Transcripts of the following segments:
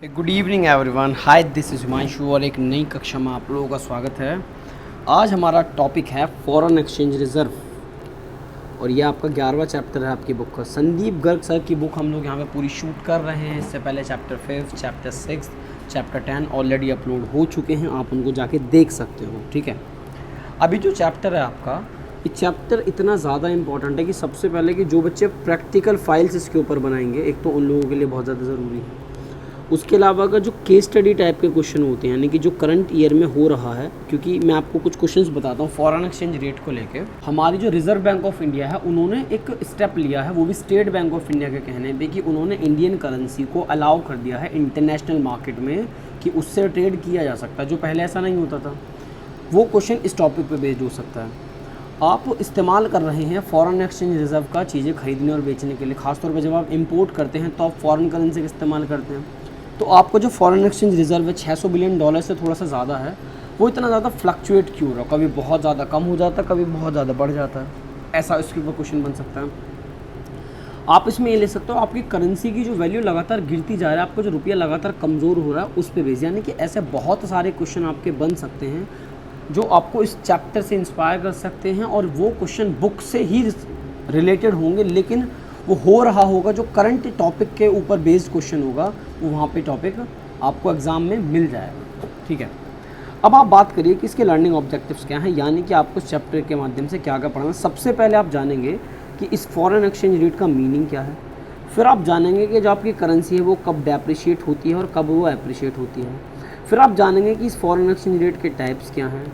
Good evening everyone, hi this is Himanshu और एक नई कक्षा में आप लोगों का स्वागत है। आज हमारा टॉपिक है फॉरेन एक्सचेंज रिज़र्व और ये आपका 11वां चैप्टर है आपकी बुक का। संदीप गर्ग सर की बुक हम लोग यहाँ पे पूरी शूट कर रहे हैं। इससे पहले chapter 5, chapter 6, chapter 10 already upload हो चुके हैं, आप उनको जाके देख सकते हो। ठीक है, अभी जो चैप्टर है आपका, ये चैप्टर इतना ज़्यादा इंपॉर्टेंट है कि सबसे पहले कि जो बच्चे प्रैक्टिकल फाइल्स इसके ऊपर बनाएंगे, एक तो उन लोगों के लिए बहुत ज़्यादा ज़रूरी है। उसके अलावा अगर जो केस स्टडी टाइप के क्वेश्चन होते हैं, यानी कि जो करंट ईयर में हो रहा है, क्योंकि मैं आपको कुछ क्वेश्चंस बताता हूँ फॉरेन एक्सचेंज रेट को लेके। हमारी जो रिजर्व बैंक ऑफ इंडिया है, उन्होंने एक स्टेप लिया है, वो भी स्टेट बैंक ऑफ इंडिया के कहने पे, कि उन्होंने इंडियन करेंसी को अलाउ कर दिया है इंटरनेशनल मार्केट में कि उससे ट्रेड किया जा सकता है, जो पहले ऐसा नहीं होता था। वो क्वेश्चन इस टॉपिक पर बेस्ड हो सकता है। आप इस्तेमाल कर रहे हैं फॉरेन एक्सचेंज रिजर्व का चीज़ें खरीदने और बेचने के लिए, खासतौर पर जब आप इंपोर्ट करते हैं तो आप फॉरेन करेंसी का इस्तेमाल करते हैं। तो आपको जो फॉरेन एक्सचेंज रिजर्व है $600 बिलियन से थोड़ा सा ज़्यादा है, वो इतना ज़्यादा फ्लक्चुएट क्यों हो रहा है? कभी बहुत ज़्यादा कम हो जाता है, कभी बहुत ज़्यादा बढ़ जाता है, ऐसा इसके ऊपर क्वेश्चन बन सकता है। आप इसमें ये ले सकते हो, आपकी करेंसी की जो वैल्यू लगातार गिरती जा रहा है, आपका जो रुपया लगातार कमज़ोर हो रहा है, उस पर बेस, यानी कि ऐसे बहुत सारे क्वेश्चन आपके बन सकते हैं जो आपको इस चैप्टर से इंस्पायर कर सकते हैं, और वो क्वेश्चन बुक से ही रिलेटेड होंगे, लेकिन वो हो रहा होगा जो करंट टॉपिक के ऊपर बेस्ड क्वेश्चन होगा, वो वहाँ पे टॉपिक आपको एग्ज़ाम में मिल जाएगा। ठीक है, अब आप बात करिए कि इसके लर्निंग ऑब्जेक्टिव्स क्या हैं, यानी कि आपको इस चैप्टर के माध्यम से क्या क्या पढ़ना है। सबसे पहले आप जानेंगे कि इस फॉरेन एक्सचेंज रेट का मीनिंग क्या है। फिर आप जानेंगे कि जो आपकी करेंसी है वो कब डेप्रिशिएट होती है और कब वो एप्रिशिएट होती है। फिर आप जानेंगे कि इस फॉरेन एक्सचेंज रेट के टाइप्स क्या हैं,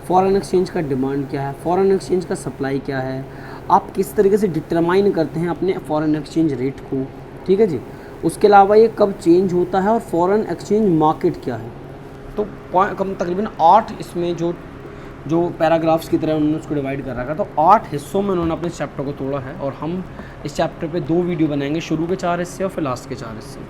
फॉरेन एक्सचेंज का डिमांड क्या है, फॉरेन एक्सचेंज का सप्लाई क्या है, आप किस तरीके से डिटरमाइन करते हैं अपने फॉरेन एक्सचेंज रेट को। ठीक है जी, उसके अलावा ये कब चेंज होता है और फॉरेन एक्सचेंज मार्केट क्या है। तो कम तकरीबन 8 इसमें जो पैराग्राफ्स की तरह उन्होंने उसको डिवाइड कर रखा, तो 8 हिस्सों में उन्होंने अपने चैप्टर को तोड़ा है, और हम इस चैप्टर पे 2 वीडियो बनाएंगे, शुरू के 4 हिस्से और फिर लास्ट के 4 हिस्से।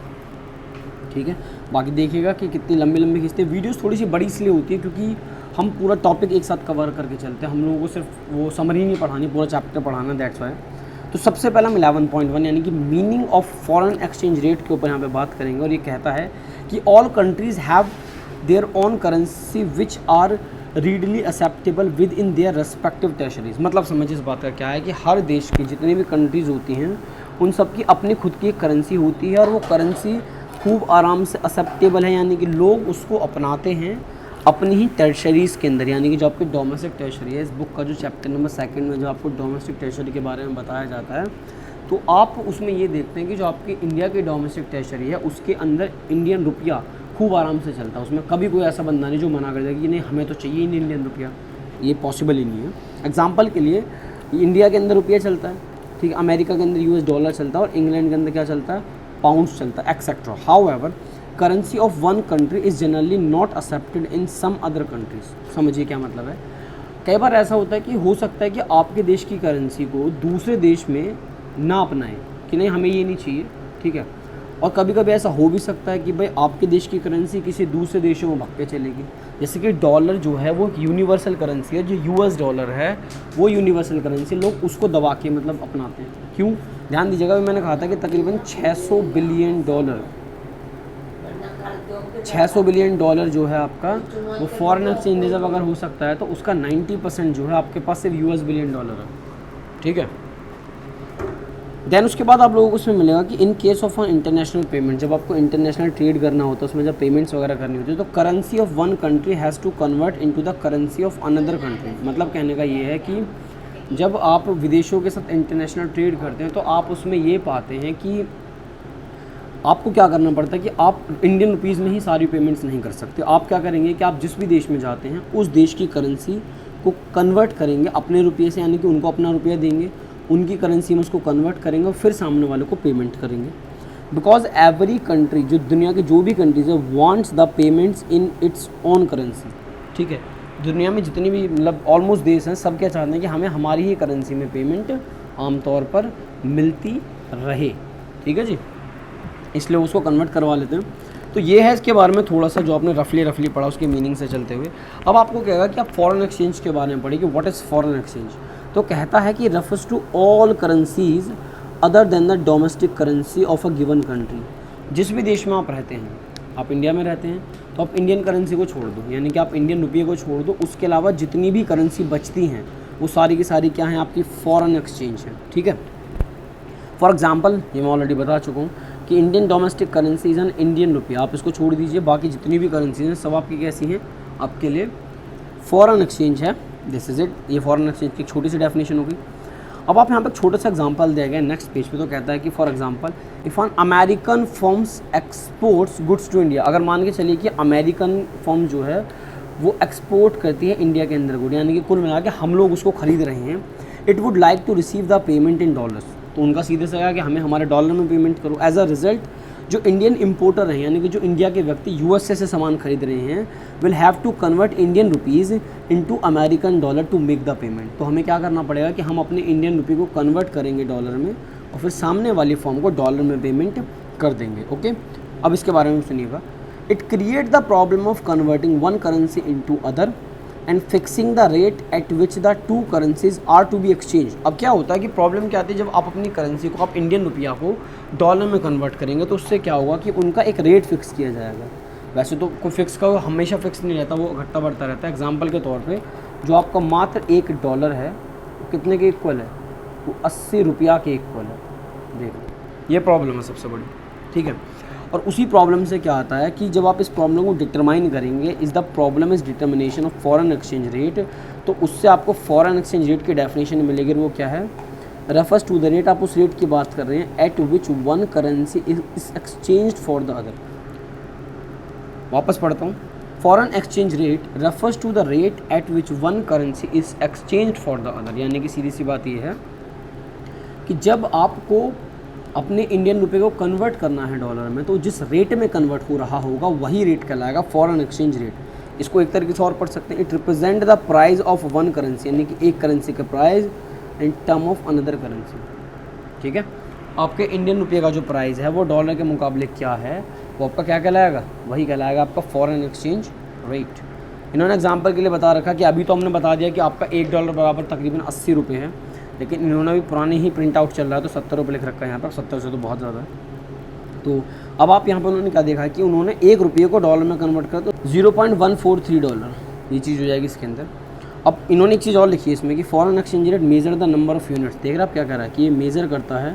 ठीक है, बाकी देखिएगा कि कितनी लंबी लंबी खींचते हैं। वीडियोस थोड़ी सी बड़ी इसलिए होती है क्योंकि हम पूरा टॉपिक एक साथ कवर करके चलते हैं, हम लोगों को सिर्फ वो समरी नहीं पढ़ानी, पूरा चैप्टर पढ़ाना, दैट्स वाई। तो सबसे पहले हम 11.1 यानी कि meaning of foreign exchange rate के ऊपर यहाँ पे बात करेंगे, और ये कहता है कि all countries have their own currency which are readily acceptable within their respective treasuries. मतलब समझिए इस बात का क्या है कि हर देश की जितनी भी कंट्रीज़ होती हैं, उन सब की अपनी खुद की एक करेंसी होती है, और वो करेंसी खूब आराम से एक्सेप्टेबल है, यानी कि लोग उसको अपनाते हैं अपनी ही टर्शरीज़ के अंदर, यानी कि जो आपकी डोमेस्टिक टर्शरी है। इस बुक का जो चैप्टर नंबर 2 में जो आपको डोमेस्टिक टर्शरी के बारे में बताया जाता है, तो आप उसमें ये देखते हैं कि जो आपकी इंडिया की डोमेस्टिक टर्शरी है, उसके अंदर इंडियन रुपया खूब आराम से चलता है। उसमें कभी कोई ऐसा बंदा नहीं जो मना कर देगा कि नहीं हमें तो चाहिए ही नहीं इंडियन रुपया, ये पॉसिबल ही नहीं है। एग्जाम्पल के लिए इंडिया के अंदर रुपया चलता है, ठीक है, अमेरिका के अंदर US डॉलर चलता है, और इंग्लैंड के अंदर क्या चलता है, पाउंड्स चलता है, etcetera. However currency of one country is generally not accepted in some other countries. समझिए क्या मतलब है। कई बार ऐसा होता है कि हो सकता है कि आपके देश की करेंसी को दूसरे देश में ना अपनाएं, कि नहीं हमें ये नहीं चाहिए, ठीक है। और कभी कभी ऐसा हो भी सकता है कि भाई आपके देश की करेंसी किसी दूसरे देशों में भाग के चलेगी। जैसे कि डॉलर जो है वो यूनिवर्सल करेंसी है, जो US डॉलर है वो यूनिवर्सल करेंसी, लोग उसको दबा के मतलब अपनाते हैं। क्यों, ध्यान दीजिएगा, मैंने कहा था कि तकरीबन $600 बिलियन जो है आपका, वो फॉरेन एक्सचेंज रिजर्व अगर हो सकता है तो उसका 90% जो है आपके पास सिर्फ US बिलियन डॉलर है। ठीक है, देन उसके बाद आप लोगों को उसमें मिलेगा कि in case of international payment, जब आपको इंटरनेशनल ट्रेड करना होता है, उसमें जब पेमेंट्स वगैरह करनी होती है, तो currency of one country has to convert into the currency of another country. मतलब कहने का ये है कि जब आप विदेशों के साथ इंटरनेशनल ट्रेड करते हैं, तो आप उसमें ये पाते हैं कि आपको क्या करना पड़ता है कि आप इंडियन रुपीज़ में ही सारी पेमेंट्स नहीं कर सकते। आप क्या करेंगे कि आप जिस भी देश में जाते हैं उस देश की करेंसी को कन्वर्ट करेंगे अपने रुपये से, यानी कि उनको अपना रुपया देंगे, उनकी करेंसी में उसको कन्वर्ट करेंगे और फिर सामने वाले को पेमेंट करेंगे। बिकॉज एवरी कंट्री, जो दुनिया की जो भी कंट्रीज है, wants the payments in its own currency. ठीक है, दुनिया में जितनी भी मतलब ऑलमोस्ट देश हैं, सब क्या चाहते हैं कि हमें हमारी ही करेंसी में पेमेंट आमतौर पर मिलती रहे। ठीक है जी, इसलिए उसको कन्वर्ट करवा लेते हैं। तो ये है इसके बारे में थोड़ा सा जो आपने रफली पढ़ा, उसकी मीनिंग से चलते हुए। अब आपको कहेगा कि आप फॉरेन एक्सचेंज के बारे में पढ़िए कि व्हाट इज़ फॉरेन एक्सचेंज। तो कहता है कि refers to all currencies other than the domestic currency of a given country. जिस भी देश में आप रहते हैं, आप इंडिया में रहते हैं तो आप इंडियन करेंसी को छोड़ दो, यानी कि आप इंडियन रुपये को छोड़ दो, उसके अलावा जितनी भी करेंसी बचती हैं वो सारी की सारी क्या हैं, आपकी फॉरेन एक्सचेंज है। ठीक है, फॉर एग्जांपल ये मैं ऑलरेडी बता चुका हूँ कि Indian domestic currencies and Indian रुपये, आप इसको छोड़ दीजिए, बाकी जितनी भी करेंसीज हैं सब आपकी कैसी हैं, आपके लिए फॉरेन एक्सचेंज है। दिस इज इट, ये फॉरेन एक्सचेंज की छोटी सी डेफिनेशन होगी। अब आप यहाँ पर छोटा सा एग्जांपल दिया गया नेक्स्ट पेज पे, तो कहता है कि for example if an American firms exports goods to India, अगर मान के चलिए कि अमेरिकन फर्म जो है वो एक्सपोर्ट करती है इंडिया के अंदर गुड, यानी कि कुल मिला के हम लोग उसको खरीद रहे हैं, it would like to receive the payment in dollars, तो उनका सीधे से आया कि हमें हमारे डॉलर में पेमेंट करो। एज अ रिजल्ट जो इंडियन इंपोर्टर हैं, यानी कि जो इंडिया के व्यक्ति यूएसए से सामान खरीद रहे हैं, will have to convert Indian rupees into American dollar to make the payment. तो हमें क्या करना पड़ेगा कि हम अपने इंडियन रुपये को कन्वर्ट करेंगे डॉलर में और फिर सामने वाली फॉर्म को डॉलर में पेमेंट कर देंगे। ओके, अब इसके बारे में सुनिएगा। It create the problem of converting one currency into other and fixing the rate at which the two currencies are to be exchange. अब क्या होता है कि प्रॉब्लम क्या आती है, जब आप अपनी करेंसी को, आप इंडियन रुपया को डॉलर में कन्वर्ट करेंगे तो उससे क्या होगा कि उनका एक रेट फिक्स किया जाएगा। वैसे तो कोई फिक्स का हमेशा फिक्स नहीं रहता, वो घटता बढ़ता रहता है। एग्जाम्पल के तौर पे जो आपका मात्र $1 है वो कितने के इक्वल है, वो 80 रुपया के इक्वल है। देखो ये प्रॉब्लम है सबसे बड़ी। ठीक है, और उसी प्रॉब्लम से क्या आता है कि जब आप इस प्रॉब्लम को डिटरमाइन करेंगे, is the problem is determination of foreign exchange rate, तो उससे आपको फॉरेन एक्सचेंज रेट की डेफिनेशन मिलेगी। वो क्या है, रेफर्स टू द रेट, आप उस रेट की बात कर रहे हैं at which one currency is exchange for the other. वापस पढ़ता हूँ, foreign exchange rate refers to the rate at which one currency is exchange for the other, यानी कि सीधी सी बात ये है कि जब आपको अपने इंडियन रुपये को कन्वर्ट करना है डॉलर में, तो जिस रेट में कन्वर्ट हो रहा होगा वही रेट कहलाएगा फॉरेन एक्सचेंज रेट। इसको एक तरीके से और पढ़ सकते हैं, it represent the price of one currency, यानी कि एक करेंसी का price in term of another currency. ठीक है, आपके इंडियन रुपये का जो प्राइस है वो डॉलर के मुकाबले क्या है, वो आपका क्या कहलाएगा, वही कहलाएगा आपका फॉरेन एक्सचेंज रेट। इन्होंने एग्जाम्पल के लिए बता रखा कि अभी तो हमने बता दिया कि आपका $1 बराबर तकरीबन 80 रुपये है, लेकिन इन्होंने भी पुरानी ही प्रिंट आउट चल रहा है तो 70 रुपये लिख रखा है यहाँ पर, 70 से तो बहुत ज़्यादा है। तो अब आप यहाँ पर उन्होंने क्या देखा कि उन्होंने $1 को डॉलर में कन्वर्ट कर तो $0.143, ये चीज़ हो जाएगी इसके अंदर। अब इन्होंने एक चीज़ और लिखी है इसमें कि foreign exchange rate measure the number of units. देख रहे आप क्या कह रहा है कि ये मेज़र करता है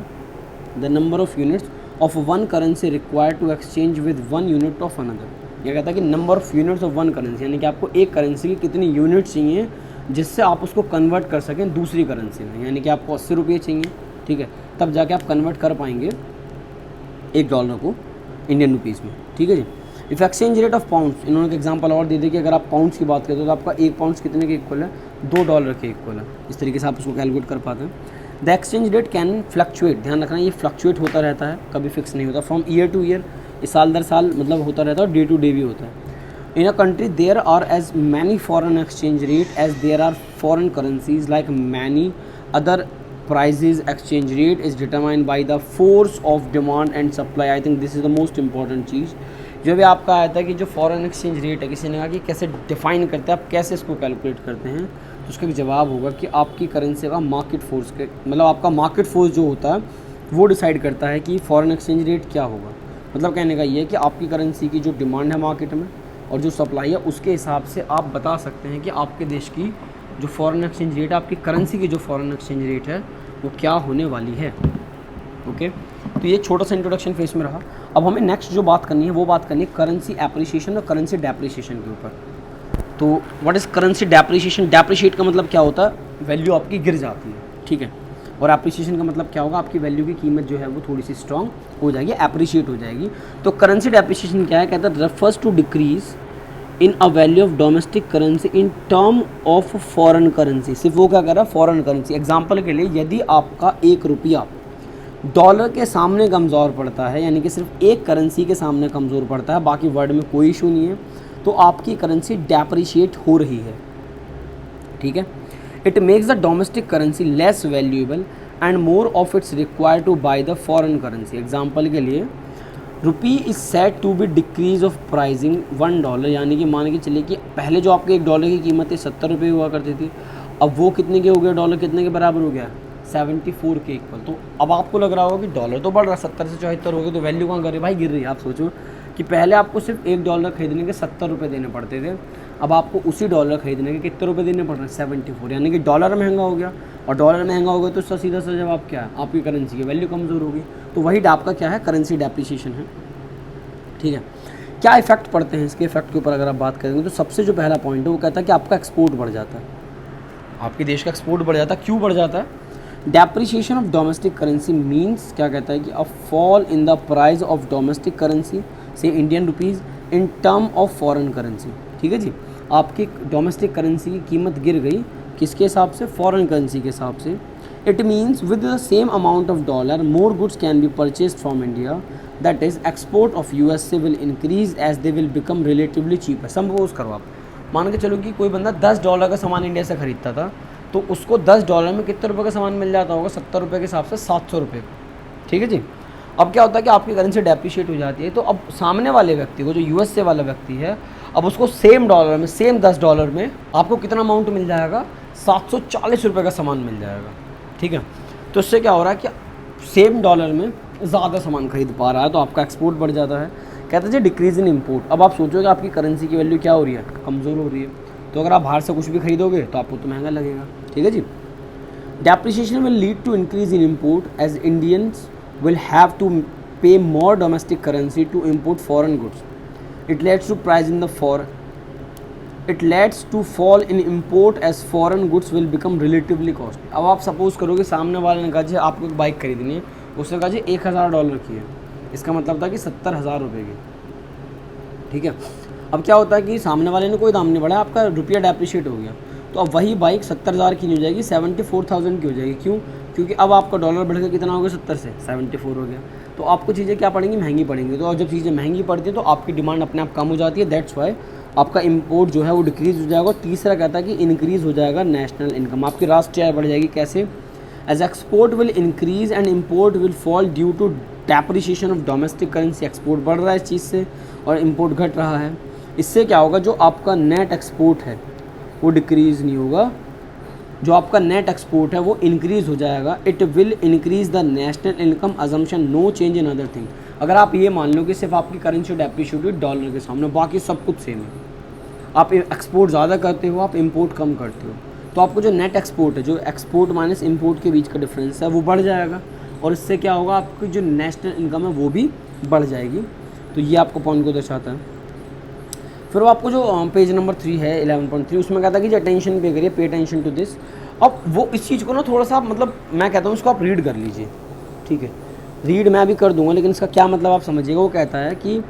the number of units of one currency required to exchange with one unit of another. यह कहता है कि number of units of one currency, यानी कि आपको एक करेंसी की कितनी यूनिट चाहिए जिससे आप उसको कन्वर्ट कर सकें दूसरी करेंसी में, यानी कि आपको 80 रुपये चाहिए। ठीक है, तब जाके आप कन्वर्ट कर पाएंगे $1 को इंडियन रुपीज़ में। ठीक है जी। If exchange rate of pounds, इन्होंने एक एग्जांपल और दे दी कि अगर आप पाउंड्स की बात करें तो आपका एक पाउंड्स कितने के इक्वल है, $2 के इक्वल है। इस तरीके से आप उसको कैलकुलेट कर पाते हैं। The exchange rate can fluctuate, ध्यान रखना ये फ्लक्चुएट होता रहता है, कभी फिक्स नहीं होता। फ्रॉम ईयर टू ईयर, इस साल दर साल मतलब होता रहता है, और डे टू डे भी होता है। In a country there are as many foreign exchange rate as there are foreign currencies, like many other prices. Exchange rate is determined by the force of demand and supply. I think this is the most important चीज़ जो भी आपका आया था कि जो foreign exchange rate है, किसी ने कहा कि कैसे डिफाइन करते हैं आप, कैसे इसको कैलकुलेट करते हैं, तो उसका भी जवाब होगा कि आपकी करेंसी का मार्केट फोर्स के, मतलब आपका मार्केट फोर्स जो होता है वो डिसाइड करता है कि फॉरेन एक्सचेंज रेट क्या होगा। मतलब कहने का ये है कि आपकी करेंसी की जो डिमांड है मार्केट में और जो सप्लाई है उसके हिसाब से आप बता सकते हैं कि आपके देश की जो फॉरेन एक्सचेंज रेट है, आपकी करेंसी की जो फॉरेन एक्सचेंज रेट है वो क्या होने वाली है। ओके, तो ये छोटा सा इंट्रोडक्शन फेस में रहा। अब हमें नेक्स्ट जो बात करनी है वो बात करनी है करेंसी एप्रिसिएशन और करेंसी डेप्रिसिएशन के ऊपर। तो what is currency depreciation? Depreciate का मतलब क्या होता है, वैल्यू आपकी गिर जाती है। ठीक है, और एप्रिसिएशन का मतलब क्या होगा, आपकी वैल्यू की कीमत जो है वो थोड़ी सी स्ट्रॉन्ग हो जाएगी, एप्रिशिएट हो जाएगी। तो करेंसी डेप्रिसिएशन क्या है, कहता है refers to decrease in a value of domestic currency in term of foreign currency. सिर्फ वो क्या कर रहा है, फॉरेन करेंसी। एग्जांपल के लिए यदि आपका $1 डॉलर के सामने कमज़ोर पड़ता है, यानी कि सिर्फ एक करेंसी के सामने कमज़ोर पड़ता है, बाकी वर्ल्ड में कोई इशू नहीं है, तो आपकी करेंसी डेप्रिशिएट हो रही है। ठीक है, it makes the domestic currency less valuable and more of its required to buy the foreign currency. Example के लिए rupee is set to be decrease of pricing $1, यानी कि मान के चलिए कि पहले जो आपके $1 की कीमत है 70 रुपये हुआ करती थी, अब वो कितने के हो गया, डॉलर कितने के बराबर हो गया, 74 के इक्वल। तो अब आपको लग रहा होगा कि डॉलर तो बढ़ रहा है, 70 से 74 हो गया, तो वैल्यू कहाँ कर रही है भाई, गिर रही है। आप सोचो कि पहले आपको सिर्फ $1 खरीदने के 70 रुपये देने पड़ते थे, अब आपको उसी डॉलर खरीदने के कितने रुपए देने पड़ रहे हैं, 74, यानी कि डॉलर महंगा हो गया। और डॉलर महंगा हो गया तो उसका सीधा सा जवाब क्या है, आपकी करेंसी की वैल्यू कमज़ोर होगी। तो वही आपका क्या है, करेंसी डेप्रिसिएशन है। ठीक है, क्या इफेक्ट पड़ते हैं इसके इफेक्ट के ऊपर अगर आप बात करेंगे तो सबसे जो पहला पॉइंट है वो कहता है कि आपका एक्सपोर्ट बढ़ जाता है, आपके देश का एक्सपोर्ट बढ़ जाता है। क्यों बढ़ जाता है? Depreciation of domestic currency means क्या कहता है कि a fall in the price of domestic currency से Indian rupees in term of foreign currency. ठीक है जी, आपकी डोमेस्टिक करेंसी की कीमत गिर गई, किसके हिसाब से, फॉरेन करेंसी के हिसाब से। It means with the same amount of dollar more goods can be purchase from India, that is export of USA will increase as they will become relatively cheaper. Suppose करो आप मान के चलो कि कोई बंदा $10 का सामान इंडिया से खरीदता था, तो उसको $10 में कितने रुपये का सामान मिल जाता होगा, 70 रुपये के हिसाब से 700 रुपये। ठीक है जी, अब क्या होता है कि आपकी करेंसी डेप्रिशिएट हो जाती है, तो अब सामने वाले व्यक्ति को, जो USA वाला व्यक्ति है, अब उसको सेम डॉलर में, सेम $10 में आपको कितना अमाउंट मिल जाएगा, 740 रुपये का सामान मिल जाएगा। ठीक है, तो इससे क्या हो रहा है कि सेम डॉलर में ज़्यादा सामान खरीद पा रहा है, तो आपका एक्सपोर्ट बढ़ जाता है। कहते हैं जी डिक्रीज इन इम्पोर्ट। अब आप सोचोगे आपकी करेंसी की वैल्यू क्या हो रही है, कमज़ोर हो रही है, तो अगर आप बाहर से कुछ भी खरीदोगे तो आपको तो महंगा लगेगा। ठीक है जी, depreciation will lead to increase in import as Indians will have to pay more domestic currency to import foreign goods. It leads to price in the it leads to fall in import as foreign goods will become relatively costly। अब आप suppose करोगे सामने वाले ने कहा जी आपको एक bike खरीदनी है, उसने कहा जी $1000 की है, इसका मतलब था कि 70,000 रुपये की। ठीक है, अब क्या होता है कि सामने वाले ने कोई दाम नहीं बढ़ाया, आपका रुपया डेप्रिशिएट हो गया, तो अब वही बाइक 70,000 की नहीं हो जाएगी, 74,000 की हो जाएगी। क्यों? क्योंकि अब आपका डॉलर बढ़ के कितना हो गया, 70 से 74 हो गया। तो आपको चीज़ें क्या पड़ेंगी, महंगी पड़ेंगी। तो और जब चीज़ें महंगी पड़ती हैं तो आपकी डिमांड अपने आप कम हो जाती है, दैट्स वाई आपका इंपोर्ट जो है वो डिक्रीज़ हो जाएगा। और तीसरा कहता है कि इंक्रीज़ हो जाएगा नेशनल इनकम, आपकी राष्ट्रीय आय बढ़ जाएगी। कैसे? As export will increase and import will fall due to depreciation of domestic currency. Export बढ़ रहा है इस चीज़ से और इम्पोर्ट घट रहा है। इससे क्या होगा, जो आपका नेट एक्सपोर्ट है वो डिक्रीज़ नहीं होगा, जो आपका नेट एक्सपोर्ट है वो इंक्रीज़ हो जाएगा। It will increase the national income assumption, no change in other thing. अगर आप ये मान लो कि सिर्फ आपकी करेंसी डेप्रिशिएट हुई डॉलर के सामने, बाकी सब कुछ सेम है, आप एक्सपोर्ट ज़्यादा करते हो, आप इंपोर्ट कम करते हो, तो आपको जो नेट एक्सपोर्ट है, जो एक्सपोर्ट माइनस इंपोर्ट के बीच का डिफरेंस है वो बढ़ जाएगा। और इससे क्या होगा, आपकी जो नेशनल इनकम है वो भी बढ़ जाएगी। तो ये आपको पॉइंट को दर्शाता है। फिर वो आपको जो पेज नंबर 3 है 11.3, उसमें कहता है कि जो अटेंशन पे करिए, पे अटेंशन टू दिस। अब वो इस चीज़ को ना थोड़ा सा, मतलब मैं कहता हूँ इसको आप रीड कर लीजिए। ठीक है, रीड मैं भी कर दूंगा, लेकिन इसका क्या मतलब आप समझिएगा। वो कहता है कि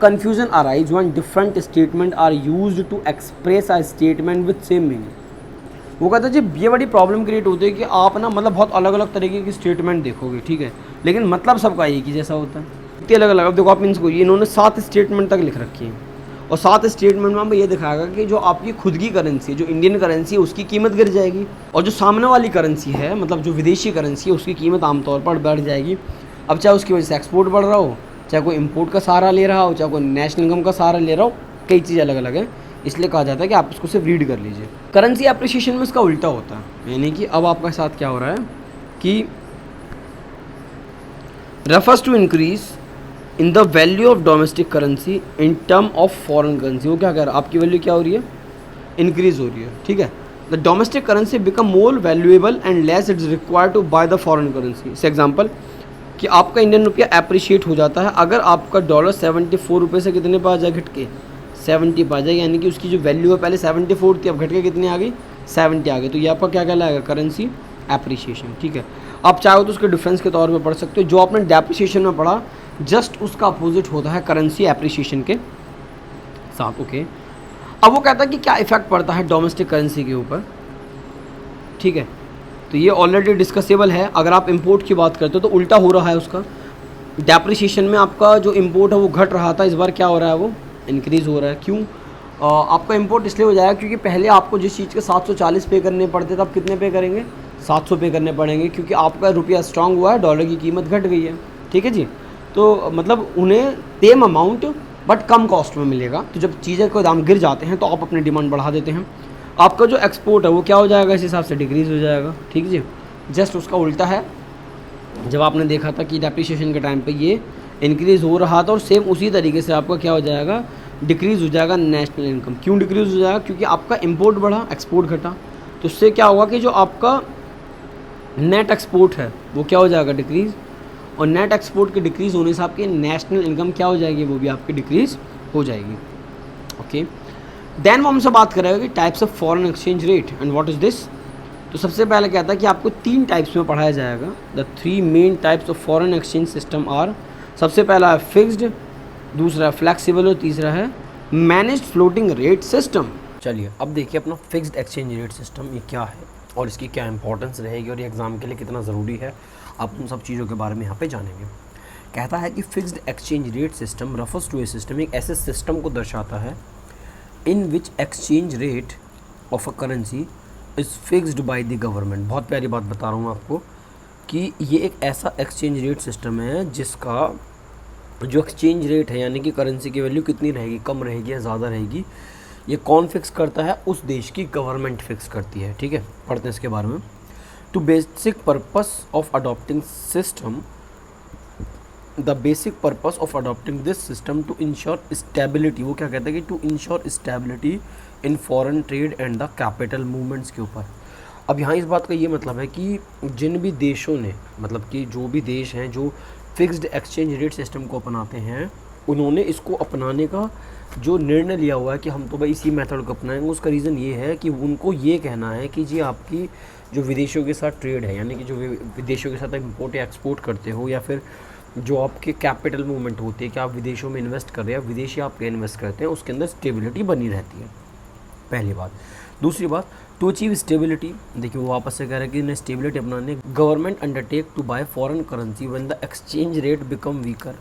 confusion arise when different statement are used to express a statement with same meaning. वो कहता है जी ये बड़ी प्रॉब्लम क्रिएट होती है कि आप ना मतलब बहुत अलग अलग तरीके की स्टेटमेंट देखोगे, ठीक है, लेकिन मतलब सबका एक ही जैसा होता है, इतनी अलग अलग। अब देखो आप इनको, इन्होंने 7 स्टेटमेंट तक लिख रखी हैं और 7 स्टेटमेंट में आपको ये दिखाएगा कि जो आपकी खुद की करेंसी है, जो इंडियन करेंसी है, उसकी कीमत गिर जाएगी, और जो सामने वाली करेंसी है, मतलब जो विदेशी करेंसी है, उसकी कीमत आमतौर पर बढ़ जाएगी। अब चाहे उसकी वजह से एक्सपोर्ट बढ़ रहा हो, चाहे कोई इंपोर्ट का सहारा ले रहा हो, चाहे कोई नेशनल इनकम का सहारा ले रहा हो, कई चीज़ें अलग अलग है। इसलिए कहा जाता है कि आप इसको सिर्फ रीड कर लीजिए। करेंसी एप्रिसिएशन में इसका उल्टा होता है, यानी कि अब आपके साथ क्या हो रहा है कि refers to increase in the value of domestic currency in term of foreign currency. वो क्या कह रहा है, आपकी वैल्यू क्या हो रही है, इंक्रीज हो रही है। ठीक है, the domestic currency become more valuable and less it is required to buy the foreign currency. इस एग्जाम्पल कि आपका इंडियन रुपया अप्रिशिएट हो जाता है अगर आपका डॉलर 74 रुपये से कितने पर आ जाए, घट के 70 पर आ जाए, यानी कि उसकी जो वैल्यू है पहले 74 थी, अब घट के कितनी आ गई, 70 आ गई। तो ये आपका क्या कहलाएगा, करेंसी एप्रिशिएशन। ठीक है, आप चाहो तो उसके डिफरेंस के तौर पे पढ़ सकते हो। जो आपने डेप्रिसिएशन में पढ़ा जस्ट उसका अपोजिट होता है करेंसी एप्रिसिएशन के साथ। ओके, अब वो कहता है कि क्या इफेक्ट पड़ता है डोमेस्टिक करेंसी के ऊपर। ठीक है, तो ये ऑलरेडी डिस्कसेबल है। अगर आप इंपोर्ट की बात करते हो तो उल्टा हो रहा है उसका, डेप्रिसिएशन में आपका जो इंपोर्ट है वो घट रहा था, इस बार क्या हो रहा है, वो इंक्रीज़ हो रहा है। क्यों? आपका इंपोर्ट इसलिए हो जाएगा क्योंकि पहले आपको जिस चीज़ के 740 पे करने पड़ते थे, अब कितने पे करेंगे, 700 पे करने पड़ेंगे, क्योंकि आपका रुपया स्ट्रांग हुआ है, डॉलर की कीमत घट गई है। ठीक है जी, तो मतलब उन्हें same amount but come cost में मिलेगा। तो जब चीज़ें के दाम गिर जाते हैं तो आप अपनी डिमांड बढ़ा देते हैं, आपका जो एक्सपोर्ट है वो क्या हो जाएगा, इस हिसाब से डिक्रीज़ हो जाएगा। ठीक जी, जस्ट उसका उल्टा है। जब आपने देखा था कि डेप्रिसिएशन के टाइम पे ये इंक्रीज़ हो रहा था, और सेम उसी तरीके से आपका क्या हो जाएगा, डिक्रीज़ हो जाएगा नेशनल इनकम। क्यों डिक्रीज़ हो जाएगा? क्योंकि आपका इंपोर्ट बढ़ा, एक्सपोर्ट घटा, तो उससे क्या होगा कि जो आपका नेट एक्सपोर्ट है वो क्या हो जाएगा, डिक्रीज़, और नेट एक्सपोर्ट के डिक्रीज़ होने से आपकी नेशनल इनकम क्या हो जाएगी, वो भी आपकी डिक्रीज़ हो जाएगी। ओके, देन वो हमसे बात करेगा कि types of foreign exchange rate and what is this. तो सबसे पहले क्या था कि आपको 3 टाइप्स में पढ़ाया जाएगा। The 3 main types of foreign exchange system are, सबसे पहला है फिक्स्ड, दूसरा है फ्लैक्सिबल और तीसरा है मैनेज्ड फ्लोटिंग रेट सिस्टम। चलिए अब देखिए अपना फिक्स्ड एक्सचेंज रेट सिस्टम ये क्या है और इसकी क्या इंपॉर्टेंस रहेगी और ये एग्ज़ाम के लिए कितना ज़रूरी है, आप उन सब चीज़ों के बारे में यहाँ पे जानेंगे। कहता है कि fixed exchange rate system refers to a system, एक ऐसे सिस्टम को दर्शाता है in which exchange rate of a currency is fixed by the government. बहुत प्यारी बात बता रहा हूँ आपको कि ये एक ऐसा एक्सचेंज रेट सिस्टम है जिसका जो एक्सचेंज रेट है, यानी कि करेंसी की वैल्यू कितनी रहेगी, कम रहेगी या ज़्यादा रहेगी, ये कौन फिक्स करता है, उस देश की गवर्नमेंट फिक्स करती है। ठीक है, पढ़ते हैं इसके बारे में। To basic purpose of adopting system, the basic purpose of adopting this system to ensure stability, वो क्या कहता है कि to ensure stability in foreign trade and the capital movements के ऊपर। अब यहाँ इस बात का ये मतलब है कि जिन भी देशों ने, मतलब कि जो भी देश हैं जो फिक्स्ड एक्सचेंज रेट सिस्टम को अपनाते हैं, उन्होंने इसको अपनाने का जो निर्णय लिया हुआ है कि हम तो भाई इसी मेथड को अपनाएंगे, उसका रीज़न ये है कि उनको ये कहना है कि जी आपकी जो विदेशों के साथ ट्रेड है, यानी कि जो विदेशों के साथ इम्पोर्ट या एक्सपोर्ट करते हो, या फिर जो आपके कैपिटल मूवमेंट होती है कि आप विदेशों में इन्वेस्ट कर रहे हैं, विदेशी आप इन्वेस्ट करते हैं, उसके अंदर स्टेबिलिटी बनी रहती है, पहली बात। दूसरी बात, टू अचीव स्टेबिलिटी, देखिए वो वापस से कह रहे हैं कि इन्हें स्टेबिलिटी अपनाने government undertake to buy foreign currency when the exchange rate become weaker,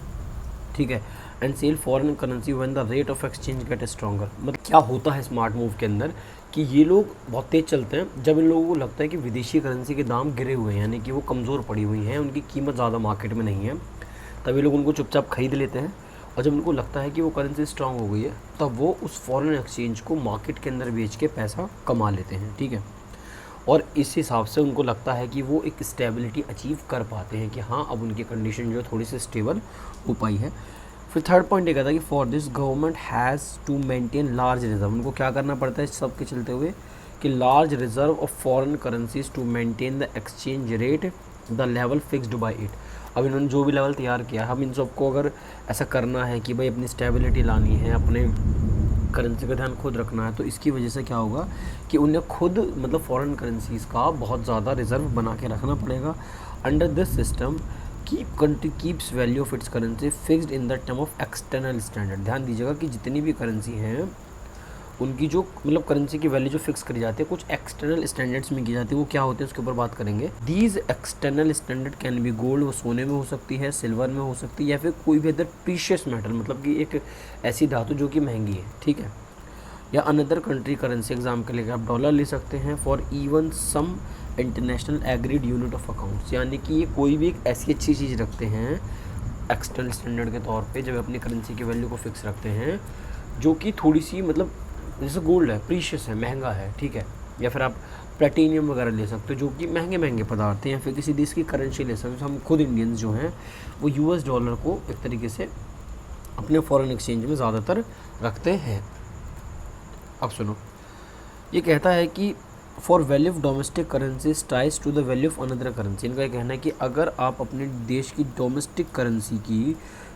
ठीक है, and sell foreign currency when the rate of exchange get stronger. मतलब क्या होता है स्मार्ट मूव के अंदर कि ये लोग बहुत तेज़ चलते हैं जब इन लोगों को लगता है कि विदेशी करेंसी के दाम गिरे हुए हैं, यानी कि वो कमज़ोर पड़ी हुई हैं, उनकी कीमत ज़्यादा मार्केट में नहीं है, तभी लोग उनको चुपचाप खरीद लेते हैं। और जब उनको लगता है कि वो करेंसी स्ट्रांग हो गई है, तब वो उस फॉरेन एक्सचेंज को मार्केट के अंदर बेच के पैसा कमा लेते हैं। ठीक है, और इस हिसाब से उनको लगता है कि वो एक स्टेबिलिटी अचीव कर पाते हैं कि हाँ अब उनकी कंडीशन जो है थोड़ी सी स्टेबल हो पाई है। फिर थर्ड पॉइंट ये कहता है कि for this government has to maintain large reserve, उनको क्या करना पड़ता है सब के चलते हुए कि large reserve of foreign currencies to maintain the exchange rate the level fixed by it. अब इन्होंने जो भी लेवल तैयार किया, हम इन सबको अगर ऐसा करना है कि भाई अपनी स्टेबिलिटी लानी है, अपने करेंसी का ध्यान खुद रखना है, तो इसकी वजह से क्या होगा कि उन्हें खुद मतलब फॉरेन करेंसीज़ का बहुत ज़्यादा रिजर्व बना के रखना पड़ेगा। Under this system country keeps value of its currency fixed in the term of external standard. ध्यान दीजिएगा कि जितनी भी करेंसी हैं उनकी जो मतलब करेंसी की वैल्यू जो फिक्स करी जाती है कुछ एक्सटर्नल स्टैंडर्ड्स में की जाती है, वो क्या होते हैं उसके ऊपर बात करेंगे। These external standard can be gold, वो सोने में हो सकती है, सिल्वर में हो सकती है, या फिर कोई भी अदर प्रीशियस मेटल, मतलब कि एक ऐसी धातु जो कि महंगी है। ठीक है, या अनदर कंट्री करेंसी, एग्जाम के लिए आप डॉलर ले सकते हैं। For even some international agreed unit of accounts, यानी कि ये कोई भी एक ऐसी अच्छी चीज़ रखते हैं एक्सटर्नल स्टैंडर्ड के तौर पे जब अपनी करेंसी की वैल्यू को फिक्स रखते हैं, जो कि थोड़ी सी मतलब जैसे गोल्ड है, प्रीशियस है, महंगा है। ठीक है, या फिर आप प्लेटिनियम वगैरह ले सकते हो जो कि महंगे महंगे पदार्थ हैं, या फिर किसी देश की करेंसी ले सकते हो। हम खुद इंडियंस जो हैं वो यूएस डॉलर को एक तरीके से अपने फॉरेन एक्सचेंज में ज़्यादातर रखते हैं। अब सुनो, ये कहता है कि for value of domestic currency ties to the value of another currency. इनका कहना है कि अगर आप अपने देश की डोमेस्टिक करेंसी की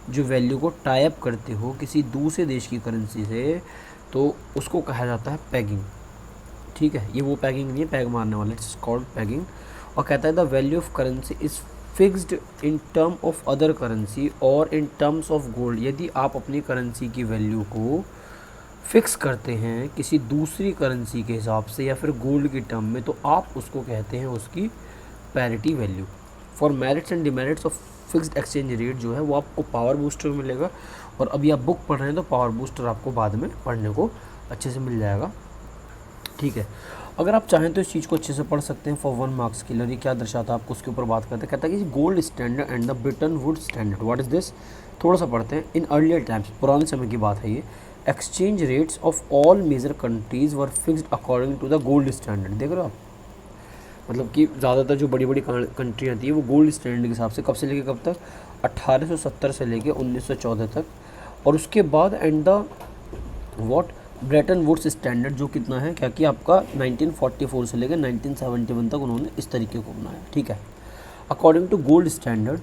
जो वैल्यू को टाई अप करते हो किसी दूसरे देश की करेंसी से, तो उसको कहा जाता है पैगिंग। ठीक है, ये वो पैगिंग नहीं है पैग मारने वाले, इट्स कॉल्ड पैगिंग। और कहता है the value of currency is fixed in term of other currency और इन टर्म्स ऑफ गोल्ड। यदि आप अपनी करेंसी की वैल्यू को फिक्स करते हैं किसी दूसरी करेंसी के हिसाब से या फिर गोल्ड की टर्म में, तो आप उसको कहते हैं उसकी parity value. For merits and demerits of fixed exchange rate जो है वो आपको पावर बूस्टर में मिलेगा, और अभी आप बुक पढ़ रहे हैं तो पावर बूस्टर आपको बाद में पढ़ने को अच्छे से मिल जाएगा। ठीक है, अगर आप चाहें तो इस चीज़ को अच्छे से पढ़ सकते हैं फॉर 1 मार्क्स के लिए। ये क्या दर्शाता है आपको उसके ऊपर बात करते हैं। कहता है कि gold standard and the Britain would standard, what is this, थोड़ा सा पढ़ते हैं। इन अर्लियर टाइम्स, पुराने समय की बात है ये, exchange rates of all major countries were fixed according to the gold standard. देख रहे हो आप, मतलब कि ज़्यादातर जो बड़ी बड़ी कंट्रियाँ थी वो गोल्ड स्टैंडर्ड के हिसाब से, कब से लेकर कब तक, 1870 से लेके 1914 तक, और उसके बाद and the what Bretton Woods standard, जो कितना है क्या कि आपका 1944 से लेकर 1971 तक उन्होंने इस तरीके को बनाया, ठीक है। According to gold standard,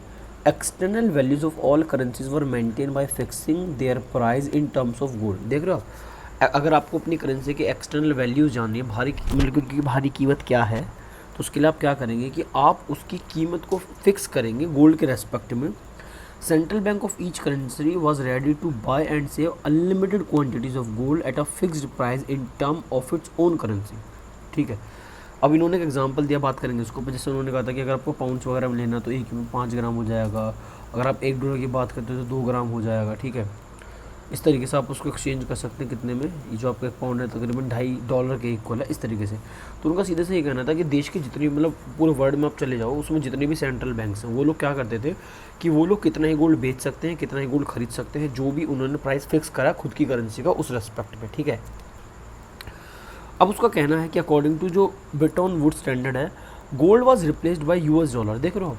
external values of all currencies were maintain by fixing their price in terms of gold. देख रहे हो आप, अगर आपको अपनी करेंसी के एक्सटर्नल वैल्यूज जाननी है, भारी मतलब की भारी कीमत क्या है, तो उसके लिए आप क्या करेंगे कि आप उसकी कीमत को फिक्स करेंगे गोल्ड के रेस्पेक्ट में। Central bank of each currency was ready to buy and save unlimited quantities of gold at a fixed price in term of its own currency, ठीक है। अब इन्होंने एक एग्जांपल दिया, बात करेंगे उसको, जैसे उन्होंने कहा था कि अगर आपको पाउंड्स वगैरह में लेना तो एक में 5 ग्राम हो जाएगा, अगर आप $1 की बात करते हो तो 2 ग्राम हो जाएगा, ठीक है। इस तरीके से आप उसको एक्सचेंज कर सकते हैं कितने में, ये जो आपका एक पाउंड है तकरीबन $2.5 के इक्वल है, इस तरीके से। तो उनका सीधे से ये कहना था कि देश के जितनी मतलब पूरे वर्ल्ड में आप चले जाओ, उसमें जितने भी सेंट्रल बैंक्स हैं वो लोग क्या करते थे कि वो लोग कितना ही गोल्ड बेच सकते हैं, कितना ही गोल्ड खरीद सकते हैं, जो भी उन्होंने प्राइस फिक्स करा खुद की करेंसी का उस रेस्पेक्ट में, ठीक है। अब उसका कहना है कि अकॉर्डिंग टू जो ब्रेटन वुड्स स्टैंडर्ड है, गोल्ड वाज रिप्लेस्ड बाय $, देख रहे हो,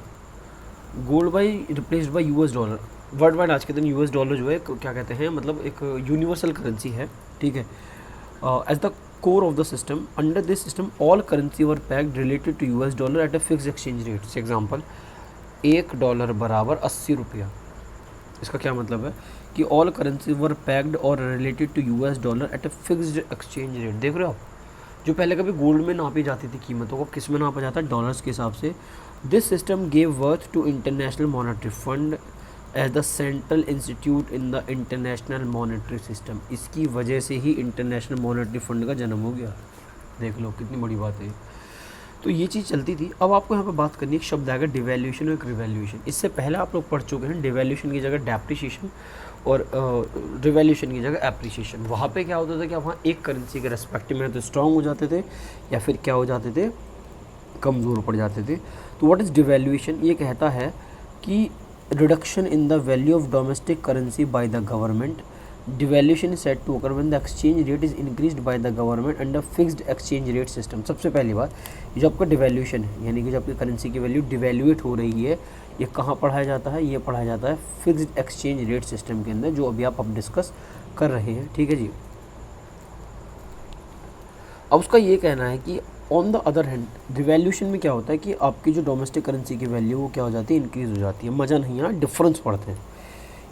gold by replaced by $। World wide आज के दिन $, जो है क्या कहते हैं, मतलब एक यूनिवर्सल करेंसी है, ठीक है। As the core of the system, under this system all currency were pegged related to $, at a fix exchange rate. से एग्जाम्पल, $1 बराबर 80 रुपया। इसका क्या मतलब है कि ऑल करेंसी वर पैक्ड और related to $, at a fixed exchange rate. देख रहे हो आप, जो पहले कभी गोल्ड में नापी जाती थी कीमतों को, किस में नापा जाता है, डॉलर्स के हिसाब से। This system gave birth to International Monetary Fund as the central institute in the international monetary system. इसकी वजह से ही इंटरनेशनल मॉनेटरी फंड का जन्म हो गया। देख लो कितनी बड़ी बात है। तो ये चीज़ चलती थी। अब आपको यहाँ पे बात करनी है, एक शब्द आएगा डिवैल्यूएशन और एक रिवैल्यूएशन। इससे पहले आप लोग पढ़ चुके हैं डिवैल्यूएशन की जगह डेप्रिसिएशन और रिवैल्यूएशन की जगह एप्रिसिएशन। वहाँ पे क्या होता था कि आप वहाँ एक करेंसी के रेस्पेक्ट में तो स्ट्रॉन्ग हो जाते थे या फिर क्या हो जाते थे, कमज़ोर पड़ जाते थे। तो व्हाट इज़ डिवैल्यूएशन? ये कहता है कि reduction in the value of domestic currency by the government. Devaluation is set to occur when the exchange rate is increased by the government under fixed exchange rate system. सबसे पहली बात, ये जो आपका डिवैल्यूएशन है, यानी कि जो आपकी करेंसी की वैल्यू डिवैल्यूएट हो रही है, ये कहाँ पढ़ाया जाता है? ये पढ़ाया जाता है फिक्स्ड एक्सचेंज रेट सिस्टम के अंदर, जो अभी आप अब डिस्कस कर रहे हैं, ठीक है जी। अब उसका ये कहना है कि on the other hand devaluation में क्या होता है कि आपकी जो डोमेस्टिक करेंसी की वैल्यू वो क्या हो जाती है, इंक्रीज़ हो जाती है। मज़ा नहीं है, डिफरेंस पढ़ते हैं।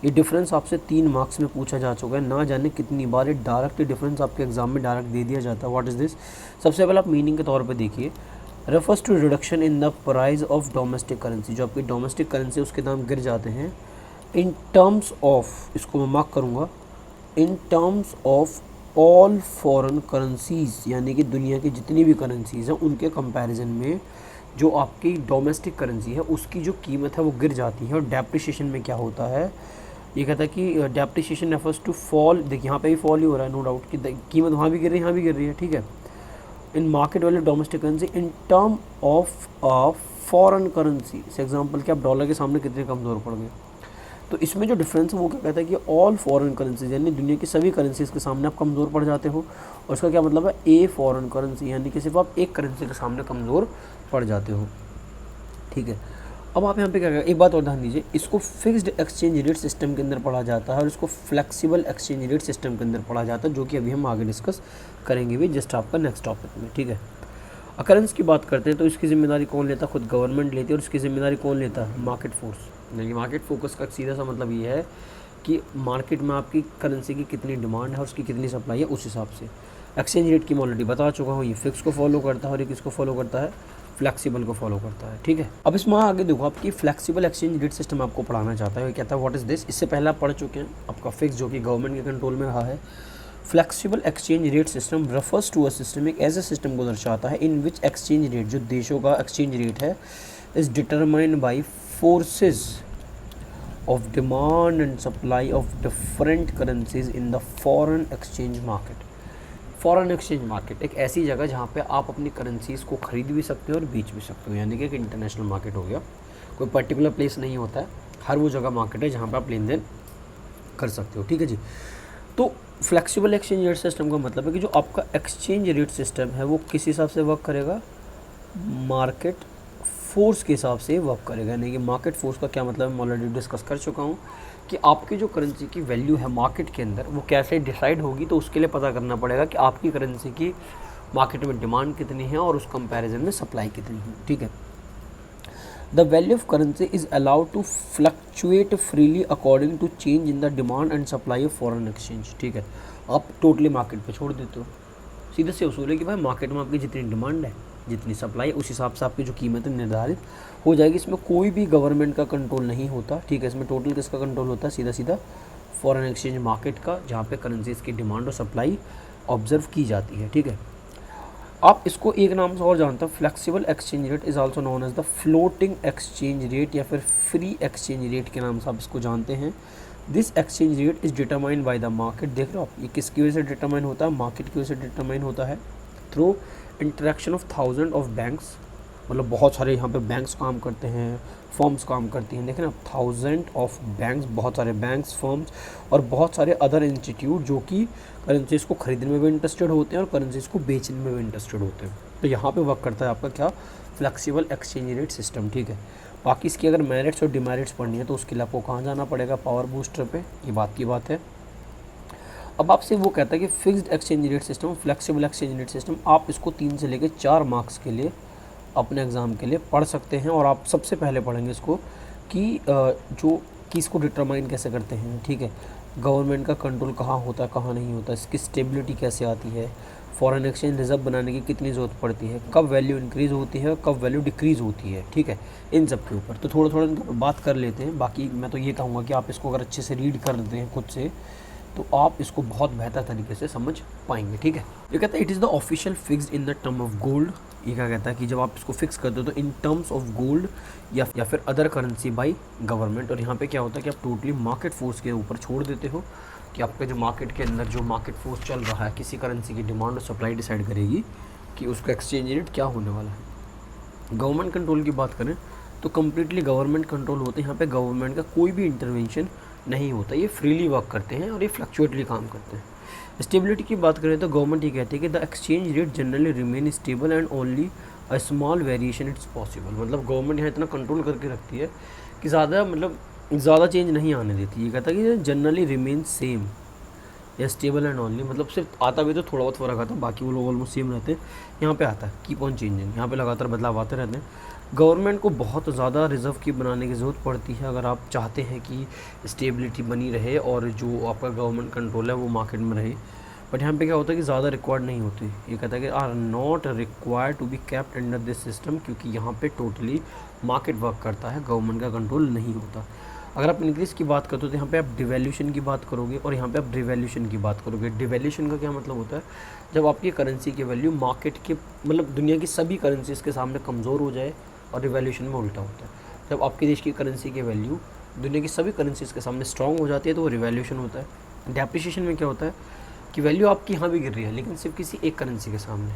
ये डिफरेंस आपसे 3 मार्क्स में पूछा जा चुका है, ना जाने कितनी बार। ये डायरेक्ट डिफरेंस आपके एग्जाम में डायरेक्ट दे दिया जाता है। What is this? सबसे पहले आप मीनिंग के तौर पे देखिए, refers to reduction in the price of domestic currency. जो आपकी डोमेस्टिक करेंसी उसके दाम गिर जाते हैं इन टर्म्स ऑफ, इसको मैं मार्क करूँगा, इन terms of all foreign currencies, यानी कि दुनिया की जितनी भी करेंसीज़ हैं उनके कंपैरिजन में जो आपकी डोमेस्टिक करेंसी है उसकी जो कीमत है वो गिर जाती है। और डेप्रिसिएशन में क्या होता है, ये कहता है कि डेप्रिसिएशन रेफर्स टू फॉल। देखिए यहाँ पे भी फॉल ही हो रहा है, नो डाउट कि कीमत वहाँ भी गिर रही है, यहाँ भी गिर रही है, ठीक है। इन market value domestic currency in term of foreign currency. से एग्जाम्पल कि आप डॉलर के सामने कितने कमज़ोर पड़ गए। तो इसमें जो डिफरेंस है वो क्या कहता है कि ऑल फॉरेन करेंसीज, यानी दुनिया की सभी करेंसीज के सामने आप कमज़ोर पड़ जाते हो। और इसका क्या मतलब है, ए फॉरेन करेंसी, यानी कि सिर्फ आप एक करेंसी के सामने कमज़ोर पड़ जाते हो, ठीक है। अब आप यहाँ पे क्या करें, एक बात और ध्यान दीजिए, इसको फिक्स्ड एक्सचेंज रेट सिस्टम के अंदर पढ़ा जाता है और इसको फ्लेक्सिबल एक्सचेंज रेट सिस्टम के अंदर पढ़ा जाता है, जो कि अभी हम आगे डिस्कस करेंगे भी जस्ट आपका नेक्स्ट टॉपिक में, ठीक है। अकरेंस की बात करते हैं तो इसकी जिम्मेदारी कौन लेता है? खुद गवर्नमेंट लेती है। और इसकी जिम्मेदारी कौन लेता है? Market force. यानी मार्केट फोकस का सीधा सा मतलब ये है कि मार्केट में आपकी करेंसी की कितनी डिमांड है और उसकी कितनी सप्लाई है, उस हिसाब से। एक्सचेंज रेट की मैं ऑलरेडी बता चुका हूँ, ये फिक्स को फॉलो करता है और ये किसको फॉलो करता है? फ्लेक्सिबल को फॉलो करता है, ठीक है। अब इसमें आगे देखो, आपकी फ्लेक्सिबल एक्सचेंज रेट सिस्टम आपको पढ़ाना चाहता है। ये कहता है व्हाट इज़ दिस? इससे पहले आप पढ़ चुके हैं, आपका फिक्स जो कि गवर्नमेंट के कंट्रोल में रहा है। Flexible exchange rate system refers to a system, एक ऐसे सिस्टम को दर्शाता है इन विच एक्सचेंज रेट, जो देशों का एक्सचेंज रेट है, is determined by forces of demand and supply of different currencies in the foreign exchange market. Foreign exchange market एक ऐसी जगह जहाँ पे आप अपनी करेंसीज़ को खरीद भी सकते हो और बेच भी सकते हो, यानी कि एक इंटरनेशनल मार्केट हो गया। कोई पर्टिकुलर प्लेस नहीं होता है, हर वो जगह मार्केट है जहाँ पे आप लेन देन कर सकते हो, ठीक है जी। तो फ्लेक्सिबल एक्सचेंज रेट सिस्टम का मतलब है कि जो आपका एक्सचेंज रेट सिस्टम है वो किस हिसाब से वर्क करेगा? मार्केट फोर्स के हिसाब से वर्क करेगा। यानी कि मार्केट फोर्स का क्या मतलब है, मैं ऑलरेडी डिस्कस कर चुका हूँ कि आपकी जो करेंसी की वैल्यू है मार्केट के अंदर वो कैसे डिसाइड होगी। तो उसके लिए पता करना पड़ेगा कि आपकी करेंसी की मार्केट में डिमांड कितनी है और उस कंपैरिजन में सप्लाई कितनी है। ठीक है, the value of currency is allowed to fluctuate freely according to change in the demand and supply of foreign exchange. ठीक है, आप टोटली मार्केट पे छोड़ देते हो, सीधे से उसूल है कि भाई मार्केट में आपकी जितनी डिमांड है जितनी सप्लाई उस हिसाब से आपकी जो कीमत निर्धारित हो जाएगी। इसमें कोई भी गवर्नमेंट का कंट्रोल नहीं होता। ठीक है, इसमें टोटल किसका कंट्रोल होता है, सीधा सीधा फॉरेन एक्सचेंज मार्केट का, जहाँ पे करेंसीज की डिमांड और सप्लाई ऑब्जर्व की जाती है। ठीक है, आप इसको एक नाम से और जानते हो, flexible exchange rate is also known as the floating exchange rate या फिर फ्री एक्सचेंज रेट के नाम से आप इसको जानते हैं। This exchange rate is determined by the market. देख रहे हो आप, ये किसकी वजह से डिटरमाइन होता है, मार्केट की वजह से डिटरमाइन होता है through interaction of thousand of banks. मतलब बहुत सारे यहाँ पे बैंक्स काम करते हैं, फर्म्स काम करती हैं। देखें ना, थाउजेंड ऑफ बैंक्स, बहुत सारे बैंक्स, फर्म्स और बहुत सारे अदर इंस्टीट्यूट जो कि करेंसीज को खरीदने में भी इंटरेस्टेड होते हैं और करेंसीज को बेचने में भी इंटरेस्टेड होते हैं। तो यहाँ पे वर्क करता है आपका क्या, फ्लेक्सिबल एक्सचेंज रेट सिस्टम। ठीक है, बाकी इसकी अगर मेरिट्स और डिमेरिट्स पढ़नी है तो उसके लिए आपको कहाँ जाना पड़ेगा, पावर बूस्टर पे, ये बात की बात है। अब आपसे वो कहता है कि fixed exchange rate system, flexible exchange rate system, आप इसको 3 से लेकर 4 मार्क्स के लिए अपने एग्ज़ाम के लिए पढ़ सकते हैं। और आप सबसे पहले पढ़ेंगे इसको कि इसको डिटरमाइन कैसे करते हैं। ठीक है, गवर्नमेंट का कंट्रोल कहाँ होता है कहाँ नहीं होता, इसकी स्टेबिलिटी कैसे आती है, फॉरेन एक्सचेंज रिजर्व बनाने की कितनी ज़रूरत पड़ती है, कब वैल्यू इंक्रीज़ होती है और कब वैल्यू डिक्रीज़ होती है। ठीक है, इन सब के ऊपर तो थोड़ा थोड़ा बात कर लेते हैं। बाकी मैं तो ये कहूँगा कि आप इसको अगर अच्छे से रीड कर लेते हैं खुद से तो आप इसको बहुत बेहतर तरीके से समझ पाएंगे। ठीक है, ये कहता है it is the official fixed in the term of gold. ये क्या कहता है कि जब आप इसको फिक्स करते हो तो इन टर्म्स ऑफ गोल्ड या फिर अदर करेंसी बाय गवर्नमेंट। और यहाँ पे क्या होता है कि आप टोटली मार्केट फोर्स के ऊपर छोड़ देते हो कि आपका जो मार्केट के अंदर जो मार्केट फोर्स चल रहा है, किसी करेंसी की डिमांड और सप्लाई डिसाइड करेगी कि उसका एक्सचेंज रेट क्या होने वाला है। गवर्नमेंट कंट्रोल की बात करें तो कम्प्लीटली गवर्नमेंट कंट्रोल होते हैं। यहाँ पे गवर्नमेंट का कोई भी इंटरवेंशन नहीं होता, ये फ्रीली वर्क करते हैं और ये फ्लक्चुएटली काम करते हैं। स्टेबिलिटी की बात करें तो गवर्नमेंट ये कहती है कि the exchange rate generally remain stable and only a small variation it's possible. मतलब गवर्नमेंट यहाँ इतना कंट्रोल करके रखती है कि ज़्यादा चेंज नहीं आने देती। ये कहता है कि जनरली रिमेन सेम या स्टेबल एंड ओनली, मतलब सिर्फ आता भी तो थोड़ा बहुत फ़र्क आता है, बाकी वो लोग ऑलमोस्ट सेम रहते हैं। यहाँ पे आता है कीप ऑन चेंजिंग, यहाँ पे लगातार बदलाव आते रहते हैं। गवर्नमेंट को बहुत ज़्यादा रिजर्व की बनाने की ज़रूरत पड़ती है अगर आप चाहते हैं कि स्टेबिलिटी बनी रहे और जो आपका गवर्नमेंट कंट्रोल है वो मार्केट में रहे। बट यहाँ पे क्या होता है कि ज़्यादा रिक्वायर्ड नहीं होती। ये कहता है कि are not required to be kept under this system, क्योंकि यहाँ पे टोटली मार्केट वर्क करता है, गवर्नमेंट का कंट्रोल नहीं होता। अगर आप इंक्रीज़ की बात करते हो तो यहाँ पे आप डिवैल्यूशन की बात करोगे और यहाँ पे आप डिवैल्यूशन की बात करोगे। डिवैल्यूशन का क्या मतलब होता है, जब आपकी करेंसी की वैल्यू मार्केट के मतलब दुनिया की सभी करेंसीज के सामने कमज़ोर हो जाए, और डिवैल्यूशन में उल्टा होता है। जब आपके देश की करेंसी की वैल्यू दुनिया की सभी करेंसीज के सामने स्ट्रॉन्ग हो जाती है तो वो रिवैल्यूशन होता है। डेप्रिसिएशन में क्या होता है कि वैल्यू आपकी यहाँ भी गिर रही है लेकिन सिर्फ किसी एक करेंसी के सामने,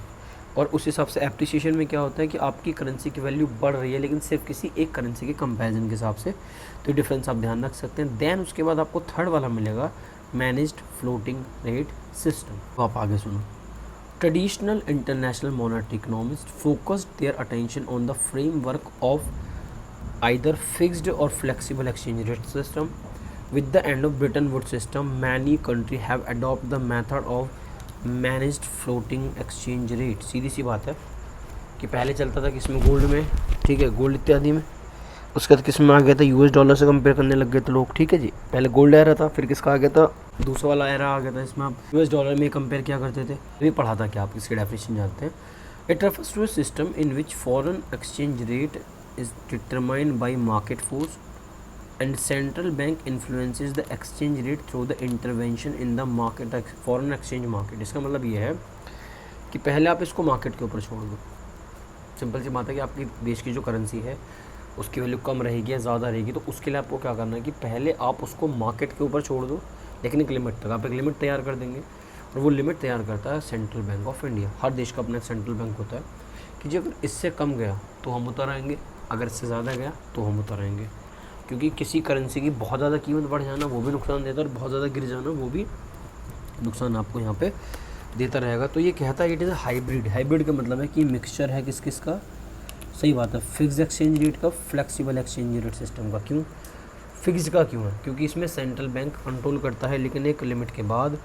और उस हिसाब से एप्रिसिएशन में क्या होता है कि आपकी करेंसी की वैल्यू बढ़ रही है लेकिन सिर्फ किसी एक करेंसी के कंपैरिजन के हिसाब से। तो डिफरेंस आप ध्यान रख सकते हैं। देन उसके बाद आपको थर्ड वाला मिलेगा मैनेज्ड फ्लोटिंग रेट सिस्टम। तो आप आगे सुनो। Traditional international monetary economists focused their attention on the framework of either fixed or flexible exchange rate system. With the end of Bretton Woods system, many countries have adopted the method of managed floating exchange rate. सीधी सी बात है कि पहले चलता था किसमें, gold में, ठीक है, गोल्ड इत्यादि में। उसके बाद किस में आ गया था, यूएस डॉलर से कंपेयर करने लग गए थे लोग। ठीक है जी, पहले गोल्ड एरा था, फिर किसका आ गया था, दूसरा वाला एरा आ गया था, इसमें आप यूएस डॉलर में कंपेयर किया करते थे। ये पढ़ा था क्या आप, इसकी डेफिनेशन जानते हैं। It refers to a system in which foreign exchange rate is determined by market force and central bank influences the exchange rate through the intervention in the market foreign exchange market. इसका मतलब ये है कि पहले आप इसको market के ऊपर छोड़ दो। सिंपल सी बात है कि आपकी देश की जो करेंसी है उसकी वैल्यू कम रहेगी या ज़्यादा रहेगी, तो उसके लिए आपको क्या करना है कि पहले आप उसको मार्केट के ऊपर छोड़ दो, लेकिन एक लिमिट तक। आप एक लिमिट तैयार कर देंगे और वो लिमिट तैयार करता है सेंट्रल बैंक ऑफ इंडिया। हर देश का अपना एक सेंट्रल बैंक होता है कि जब इससे कम गया तो हम उतर आएंगे, अगर इससे ज़्यादा गया तो हम उतर आएंगे। क्योंकि किसी करेंसी की बहुत ज़्यादा कीमत बढ़ जाना वो भी नुकसान देता है और बहुत ज़्यादा गिर जाना वो भी नुकसान आपको यहाँ पे देता रहेगा। तो ये कहता है it is a hybrid. Hybrid का मतलब है कि मिक्सचर है किस किस का, सही बात है, फिक्स एक्सचेंज रेट का, फ्लेक्सिबल एक्सचेंज रेट सिस्टम का। क्यों फिक्स का क्यों है? क्योंकि इसमें सेंट्रल बैंक कंट्रोल करता है लेकिन एक लिमिट के बाद।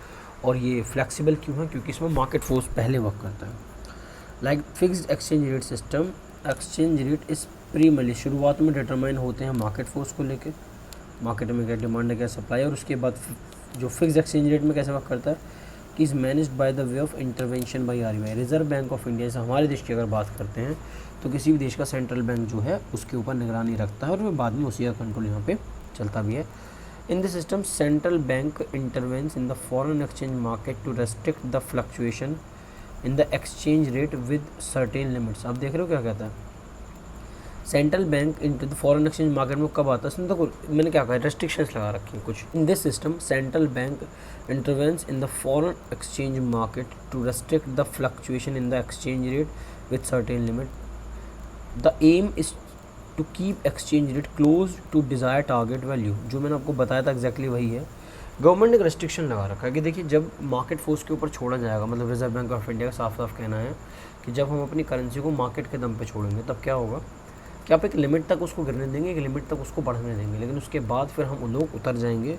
और ये फ्लेक्सिबल क्यों है? क्योंकि इसमें मार्केट फोर्स पहले वर्क करता है। Like fixed exchange rate system, exchange rate इस प्रीमली शुरुआत में डिटरमाइन होते हैं मार्केट फोर्स को लेके, मार्केट में क्या डिमांड है क्या सप्लाई, और उसके बाद जो फिक्स्ड एक्सचेंज रेट में कैसे वर्क करता है कि is managed by the way of intervention by RBI, reserve bank of India. जैसे हमारे देश की अगर बात करते हैं तो किसी भी देश का सेंट्रल बैंक जो है उसके ऊपर निगरानी रखता है और बाद में उसी का कंट्रोल यहाँ पे चलता भी है। In this system central bank intervenes in the foreign exchange market to restrict the fluctuation in the exchange rate with certain limits. आप देख रहे हो क्या कहता है, central bank into the foreign exchange market में कब आता है? इसमें तो मैंने क्या कहा, रेस्ट्रिक्शंस लगा रखी हैं कुछ। In this system central bank intervenes in the foreign exchange market to restrict the fluctuation in the exchange rate with certain limit. The aim is to keep exchange rate close to desire target value. जो मैंने आपको बताया था exactly वही है। Government ने एक restriction लगा रखा है कि देखिए जब मार्केट फोर्स के ऊपर छोड़ा जाएगा, मतलब रिजर्व बैंक ऑफ इंडिया का साफ साफ कहना है कि जब हम अपनी करेंसी को मार्केट के दम पे छोड़ेंगे तब क्या होगा कि आप एक लिमिट तक उसको गिरने देंगे, एक लिमिट तक उसको बढ़ने देंगे, लेकिन उसके बाद फिर हम लोग उतर जाएंगे,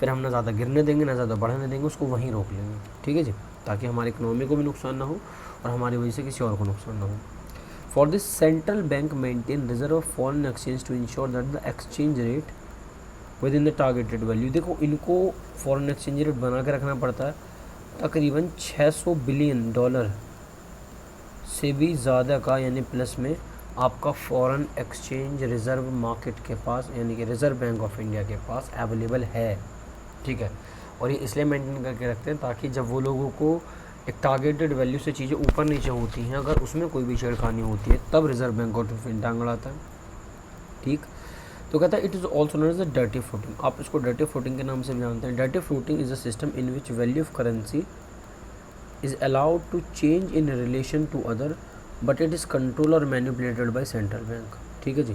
फिर हम ना ज़्यादा गिरने देंगे ना ज़्यादा बढ़ने देंगे, उसको वहीं रोक लेंगे। ठीक है जी, ताकि हमारी इकोनॉमी को भी नुकसान ना हो और हमारी वजह से किसी और को नुकसान ना हो। For this central bank maintain reserve of foreign exchange to ensure that the exchange rate within the targeted value. देखो इनको फॉरेन एक्सचेंज रेट बना के रखना पड़ता है, तकरीबन 600 बिलियन डॉलर से भी ज़्यादा का, यानी प्लस में आपका फॉरेन एक्सचेंज रिज़र्व मार्केट के पास, यानी कि रिज़र्व बैंक ऑफ इंडिया के पास अवेलेबल है। ठीक है, और ये इसलिए मेंटेन करके रखते हैं ताकि जब वो लोगों को एक टारगेटेड वैल्यू से चीज़ें ऊपर नीचे होती हैं, अगर उसमें कोई भी छेड़खानी होती है तब रिज़र्व बैंक ऑफ इंडिया आता है। ठीक, तो कहता है it is also known as the dirty floating. आप इसको डर्टी फ्लोटिंग के नाम से भी जानते हैं। Dirty floating is a system in which value of currency is allowed to change in relation to other but it is control और manipulated by central bank. ठीक है जी,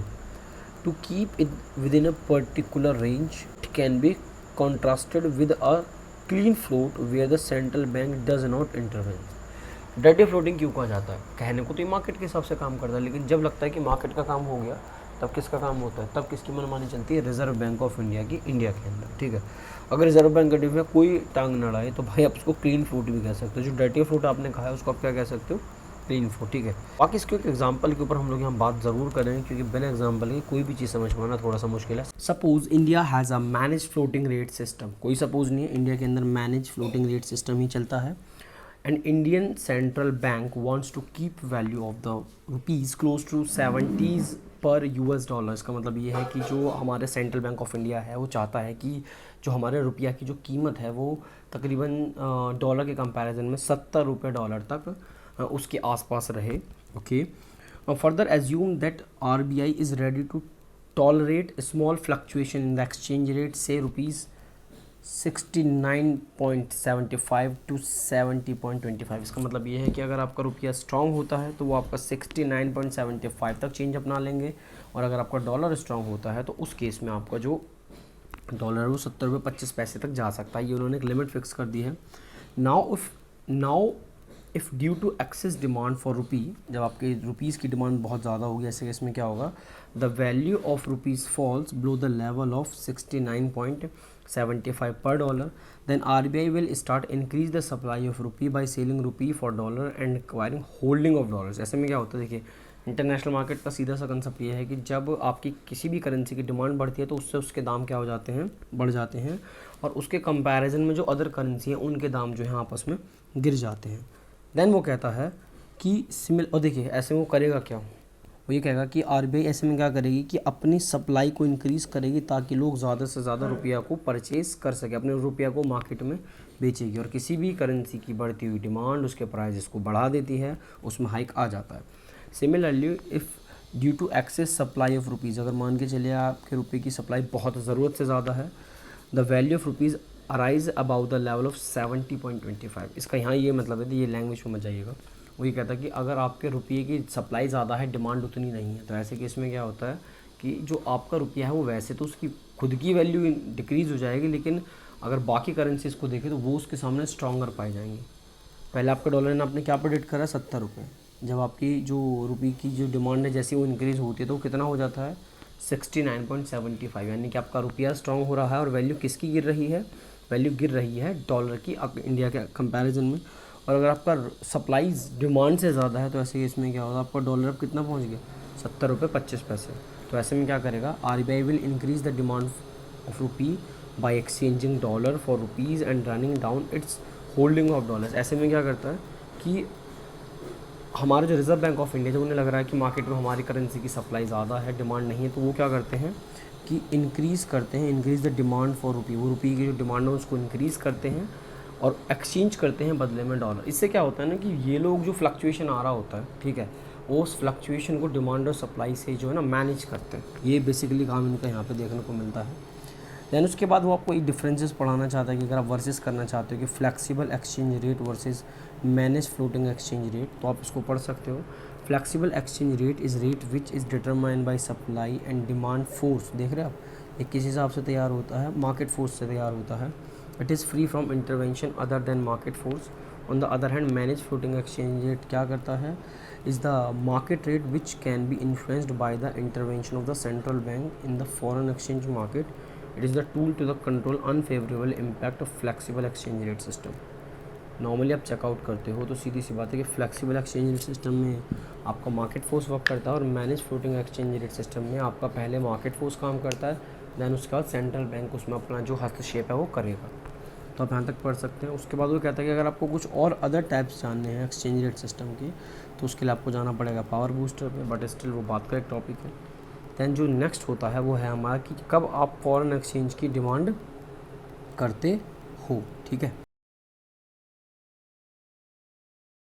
to keep it within a particular range it can be contrasted with a clean float where the central bank does not intervene. Dirty floating क्यों कहा जाता है? कहने को तो ये मार्केट के हिसाब से काम करता है, लेकिन जब लगता है कि मार्केट का काम हो गया तब किसका काम होता है? तब किसकी मनमानी चलती है? रिजर्व बैंक ऑफ इंडिया की, इंडिया के अंदर। ठीक है, अगर रिजर्व बैंक ऑफ इंडिया कोई टांग न अड़ाए तो भाई आप उसको क्लीन फ्लोट भी कह सकते हो। जो डर्टी फ्लोट आपने कहा है उसको आप क्या कह सकते हो? Clean float. ठीक है, बाकी इसके एक एग्जांपल के ऊपर हम लोग यहाँ बात ज़रूर करें, क्योंकि बिना एग्जांपल के कोई भी चीज़ समझ पाना थोड़ा सा मुश्किल है। Suppose India has a manage floating rate system. कोई सपोज नहीं है, इंडिया के अंदर मैनेज फ्लोटिंग रेट सिस्टम ही चलता है। And Indian central bank wants to keep value of the rupees close to 70s per US dollar. इसका मतलब ये है कि जो हमारे सेंट्रल बैंक ऑफ इंडिया है वो चाहता है कि जो हमारे रुपया की जो कीमत है वो तकरीबन डॉलर के कंपैरिजन में 70 रुपये डॉलर तक उसके आसपास रहे। Okay, further assume that RBI is ready to tolerate small fluctuation in the exchange rate से रुपीज़ 69.75 टू 70.25। इसका मतलब ये है कि अगर आपका रुपया स्ट्रांग होता है तो वो आपका 69.75 तक चेंज अपना लेंगे, और अगर आपका डॉलर स्ट्रांग होता है तो उस केस में आपका जो डॉलर है वो 70 रुपये 25 पैसे तक जा सकता है। ये उन्होंने एक लिमिट फिक्स कर दी है। Now if due to excess demand for rupee, जब आपके रुपीज़ की डिमांड बहुत ज़्यादा होगी, ऐसे केस में क्या होगा? The value of rupees falls below the level of 69.75 per dollar, then RBI will start increase the supply of rupee by selling rupee for dollar and acquiring holding of dollars. ऐसे में क्या होता है? देखिए international market का सीधा सा concept ये है कि जब आपकी किसी भी करेंसी की डिमांड बढ़ती है तो उससे उसके दाम क्या हो जाते हैं? बढ़ जाते हैं, और उसके कंपैरिजन में जो अदर करेंसी हैं उनके दाम जो हैं आपस में गिर जाते हैं। देन वो कहता है कि और देखिए ऐसे में वो करेगा क्या? वो ये कहेगा कि आरबीआई ऐसे में क्या करेगी कि अपनी सप्लाई को इंक्रीज़ करेगी ताकि लोग ज़्यादा से ज़्यादा रुपया को परचेज़ कर सके, अपने रुपया को मार्केट में बेचेगी, और किसी भी करेंसी की बढ़ती हुई डिमांड उसके प्राइजेस को बढ़ा देती है, उसमें हाइक आ जाता है। Similarly if due to excess supply of rupees, अगर मान के चलिए आपके रुपये की सप्लाई बहुत ज़रूरत से ज़्यादा है, the value of rupees arise about the level of 70.25। इसका यहाँ ये मतलब है, ये लैंग्वेज में मत जाइएगा। वो ये कहता है कि अगर आपके रुपये की सप्लाई ज़्यादा है, डिमांड उतनी नहीं है, तो ऐसे केस में क्या होता है कि जो आपका रुपया है वो वैसे तो उसकी खुद की वैल्यू डिक्रीज़ हो जाएगी, लेकिन अगर बाकी करेंसीज को देखें तो वो उसके सामने स्ट्रॉन्गर पाई जाएंगी। पहले आपका डॉलर ने आपने क्या प्रेडिक्ट करा? 70 रुपये, जब आपकी जो रुपये की जो डिमांड है जैसे वो इंक्रीज़ होती है तो कितना हो जाता है 69.75, यानी कि आपका रुपया स्ट्रॉन्ग हो रहा है और वैल्यू किसकी गिर रही है, वैल्यू गिर रही है डॉलर की इंडिया के कंपैरिजन में। और अगर आपका सप्लाईज डिमांड से ज़्यादा है तो ऐसे इसमें क्या होगा, आपका डॉलर अब कितना पहुंच गया 70 रुपये 25 पैसे। तो ऐसे में क्या करेगा, RBI will increase the demand of rupee by exchanging dollar for rupees and running down its holding of dollars. ऐसे में क्या करता है कि हमारा जो रिज़र्व बैंक ऑफ इंडिया, जब उन्हें लग रहा है कि मार्केट में हमारी करेंसी की सप्लाई ज़्यादा है, डिमांड नहीं है, तो वो क्या करते हैं कि इंक्रीज़ करते हैं, इंक्रीज़ द डिमांड फॉर रुपी, वो रुपये की जो डिमांड है उसको इंक्रीज़ करते हैं और एक्सचेंज करते हैं बदले में डॉलर। इससे क्या होता है ना कि ये लोग जो फ्लक्चुएशन आ रहा होता है, ठीक है, वो उस फ्लक्चुएशन को डिमांड और सप्लाई से जो है ना मैनेज करते हैं। ये बेसिकली काम इनका यहाँ पे देखने को मिलता है। दैन उसके बाद वो आपको एक डिफरेंसेस पढ़ाना चाहता है कि अगर आप वर्सेस करना चाहते हो कि flexible exchange rate versus manage floating exchange rate, तो आप इसको पढ़ सकते हो। Flexible exchange rate is rate which is determined by supply and demand force. देख रहे हो आप, ये किस हिसाब से तैयार होता है, मार्केट फोर्स से तैयार होता है। It is free from intervention other than market force. On the other hand manage floating exchange rate क्या करता है, is the market rate which can be influenced by the intervention of the central bank in the foreign exchange market. It is the tool to the control unfavourable impact of flexible exchange rate system. Normally आप checkout करते हो तो सीधी सी बात है कि flexible exchange rate system में आपका market force work करता है और manage floating exchange rate system में आपका पहले मार्केट फोर्स काम करता है, दैन उसके बाद सेंट्रल बैंक उसमें अपना जो हस्तक्षेप है वो करेगा। तो आप यहाँ तक पढ़ सकते हैं। उसके बाद वो कहता है कि अगर आपको कुछ और अदर टाइप्स जानने हैं एक्सचेंज रेट सिस्टम के, तो उसके लिए आपको जाना पड़ेगा पावर बूस्टर पे, बट स्टिल वो बात का एक टॉपिक है। दैन जो नेक्स्ट होता है वो है हमारा कि कब आप फॉरेन एक्सचेंज की डिमांड करते हो, ठीक है।